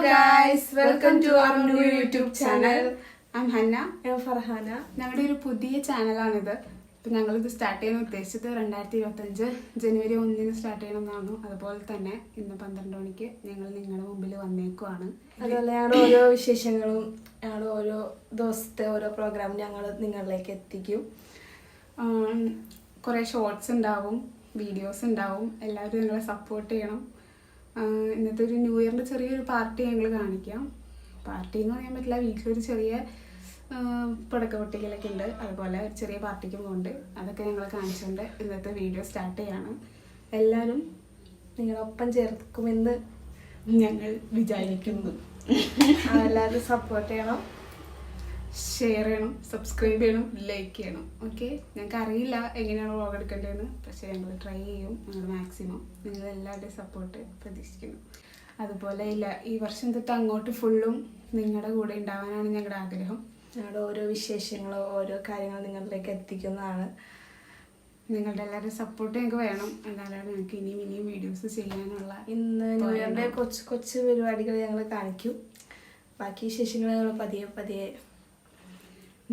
guys, welcome to our new YouTube channel. I'm Hanna. I'm Farhana. ഞങ്ങളുടെ ഒരു പുതിയ ചാനലാണിത്. ഇപ്പം ഞങ്ങളിത് സ്റ്റാർട്ട് ചെയ്യാൻ ഉദ്ദേശിച്ചത് 2025 ജനുവരി 1 സ്റ്റാർട്ട് ചെയ്യണമെന്നാണ്. അതുപോലെ തന്നെ ഇന്ന് 12 മണിക്ക് ഞങ്ങൾ നിങ്ങളുടെ മുമ്പിൽ വന്നേക്കുവാണ്. അതുപോലെ ഞങ്ങളുടെ ഓരോ വിശേഷങ്ങളും ഞങ്ങളുടെ ഓരോ ദിവസത്തെ ഓരോ പ്രോഗ്രാം ഞങ്ങൾ നിങ്ങളിലേക്ക് എത്തിക്കും. കുറേ ഷോർട്സ് ഉണ്ടാവും, വീഡിയോസ് ഉണ്ടാവും. എല്ലാവരും ഞങ്ങളെ സപ്പോർട്ട് ചെയ്യണം. ഇന്നത്തെ ഒരു ന്യൂ ഇയറിൻ്റെ ചെറിയൊരു പാർട്ടി ഞങ്ങൾ കാണിക്കാം. പാർട്ടി എന്ന് പറയാൻ പറ്റില്ല, വീട്ടിലൊരു ചെറിയ പടക്ക പൊട്ടിക്കലൊക്കെ ഉണ്ട്. അതുപോലെ ഒരു ചെറിയ പാർട്ടിക്ക് പോകുന്നുണ്ട്. അതൊക്കെ ഞങ്ങൾ കാണിച്ചുകൊണ്ട് ഇന്നത്തെ വീഡിയോ സ്റ്റാർട്ട് ചെയ്യാണ്. എല്ലാവരും നിങ്ങളൊപ്പം ചേർക്കുമെന്ന് ഞങ്ങൾ വിചാരിക്കുന്നു. എല്ലാവരും സപ്പോർട്ട് ചെയ്യണം, ഷെയർ ചെയ്യണം, സബ്സ്ക്രൈബ് ചെയ്യണം, ലൈക്ക് ചെയ്യണം. ഓക്കെ, ഞങ്ങൾക്ക് അറിയില്ല എങ്ങനെയാണ് വ്ളോഗ് എടുക്കേണ്ടതെന്ന്, പക്ഷേ ഞങ്ങൾ ട്രൈ ചെയ്യും. ഞങ്ങൾ മാക്സിമം നിങ്ങളെല്ലാവരുടെയും സപ്പോർട്ട് പ്രതീക്ഷിക്കുന്നു. അതുപോലെ ഈ വർഷം തൊട്ട് അങ്ങോട്ട് ഫുള്ളും നിങ്ങളുടെ കൂടെ ഉണ്ടാവാനാണ് ഞങ്ങളുടെ ആഗ്രഹം. ഞങ്ങളുടെ ഓരോ വിശേഷങ്ങളോ ഓരോ കാര്യങ്ങളും നിങ്ങളിലേക്ക് എത്തിക്കുന്നതാണ്. നിങ്ങളുടെ എല്ലാവരും സപ്പോർട്ട് ഞങ്ങൾക്ക് വേണം. എന്നാലാണ് ഞങ്ങൾക്ക് ഇനിയും വീഡിയോസ് ചെയ്യാനുള്ള. ഇന്ന് ന്യൂ ഇയറിൻ്റെ കൊച്ചു പരിപാടികൾ ഞങ്ങൾ കാണിക്കും. ബാക്കി വിശേഷങ്ങൾ ഞങ്ങൾ പതിയെ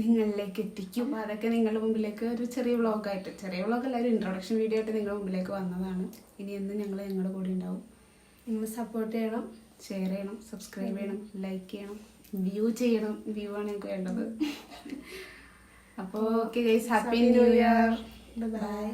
നിങ്ങളിലേക്ക് എത്തിക്കും. അപ്പോൾ അതൊക്കെ നിങ്ങളുടെ മുമ്പിലേക്ക് ഒരു ചെറിയ വ്ളോഗായിട്ട്, ചെറിയ വ്ളോഗല്ല, ഒരു ഇൻട്രൊഡക്ഷൻ വീഡിയോ ആയിട്ട് നിങ്ങളുടെ മുമ്പിലേക്ക് വന്നതാണ്. ഇനി എന്ന് ഞങ്ങൾ ഞങ്ങളുടെ കൂടെ ഉണ്ടാവും. നിങ്ങൾ സപ്പോർട്ട് ചെയ്യണം, ഷെയർ ചെയ്യണം, സബ്സ്ക്രൈബ് ചെയ്യണം, ലൈക്ക് ചെയ്യണം, വ്യൂ ചെയ്യണം. വ്യൂ ആണ് ഞങ്ങൾക്ക് വേണ്ടത്. അപ്പോൾ okay guys, happy new year. By.